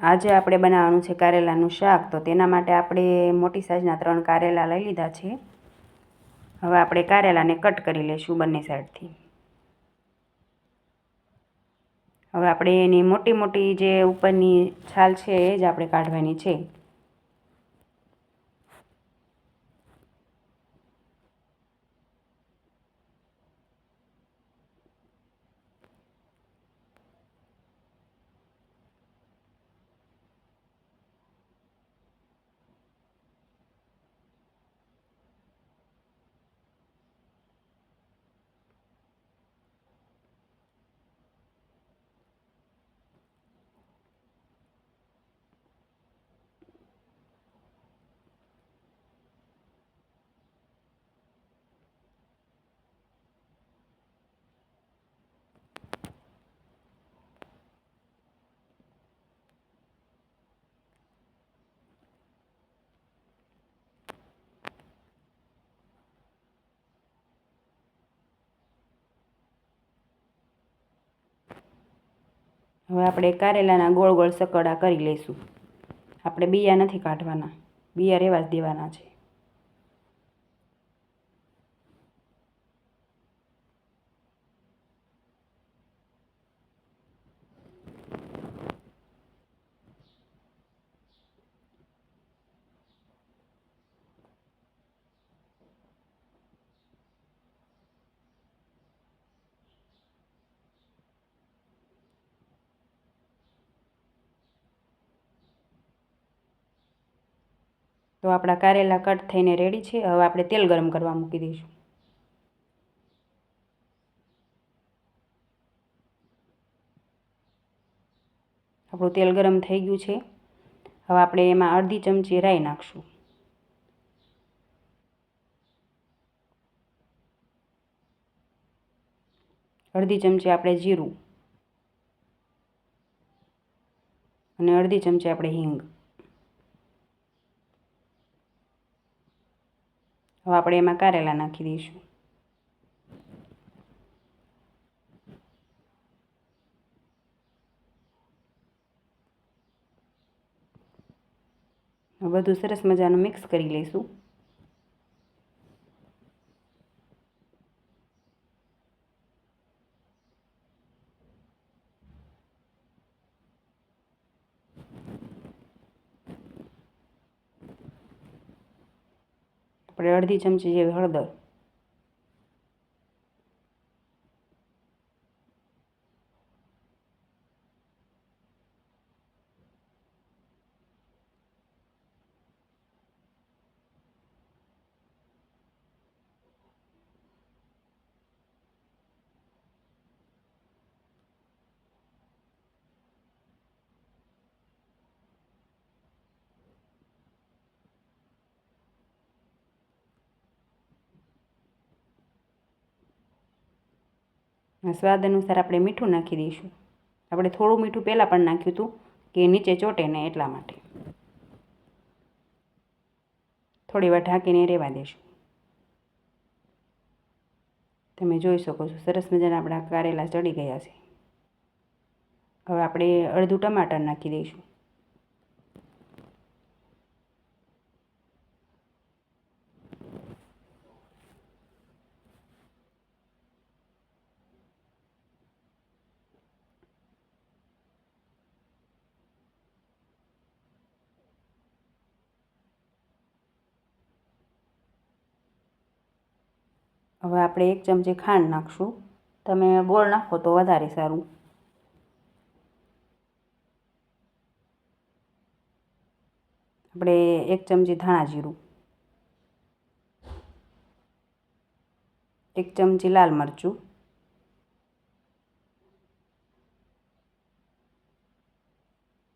આજે આપણે બનાવવાનું છે કારેલાનું શાક. તો તેના માટે આપણે મોટી સાઈઝના 3 કારેલા લઈ લીધા છે. હવે આપણે કારેલાને કટ કરી લઈશું બંને સાઈડથી. હવે આપણે એની મોટી મોટી જે ઉપરની છાલ છે એ જ આપણે કાઢવાની છે. હવે આપણે કારેલાના ગોળ ગોળ સકડા કરી લઈશું. આપણે બિયા નથી કાઢવાના, બિયા રહેવા જ દેવાના છે. તો આપણા કારેલા કટ થઈને રેડી છે. હવે આપણે તેલ ગરમ કરવા મૂકી દઈશું. આપણું તેલ ગરમ થઈ ગયું છે. હવે આપણે એમાં અડધી ચમચી રાઈ નાખશું. અડધી ચમચી આપણે જીરું અને અડધી ચમચી આપણે હિંગ. હવે આપણે એમાં કારેલા નાખી દઈશું. બધું સરસ મજાનું મિક્સ કરી લઈશું. આપણે અડધી ચમચી જેવી હળદર, સ્વાદ અનુસાર આપણે મીઠું નાખી દઈશું. આપણે થોડું મીઠું પહેલાં પણ નાખ્યું હતું કે નીચે ચોટે ને એટલા માટે. થોડી વાર ઢાંકીને રહેવા દઈશું. તમે જોઈ શકો છો સરસ મજાના આપણા કારેલા ચડી ગયા છે. હવે આપણે અડધું ટમાટર નાખી દઈશું. હવે આપણે 1 ચમચી ખાંડ નાખશું. તમે ગોળ નાખો તો વધારે સારું. આપણે 1 ચમચી ધાણા જીરું, 1 ચમચી લાલ મરચું,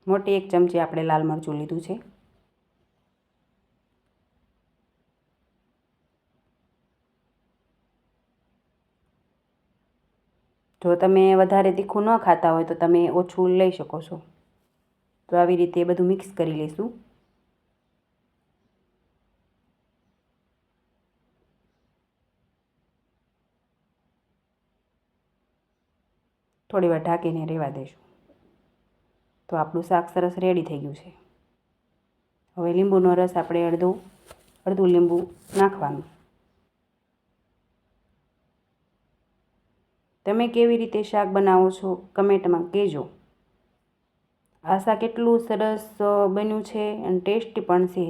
મોટી 1 ચમચી આપણે લાલ મરચું લીધું છે. જો તમે વધારે તીખું ન ખાતા હોય તો તમે ઓછું લઈ શકો છો. તો આવી રીતે બધું મિક્સ કરી લઈશું. થોડી વાર ઢાંકીને રહેવા દઈશું. તો આપણું શાક સરસ રેડી થઈ ગયું છે. હવે લીંબુનો રસ આપણે અડધું લીંબુ નાખવાનું. તમે કેવી રીતે શાક બનાવો છો કમેન્ટમાં કહેજો. આ શાક એટલું સરસ બન્યું છે અને ટેસ્ટી પણ છે.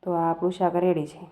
તો આ આપણું શાક રેડી છે.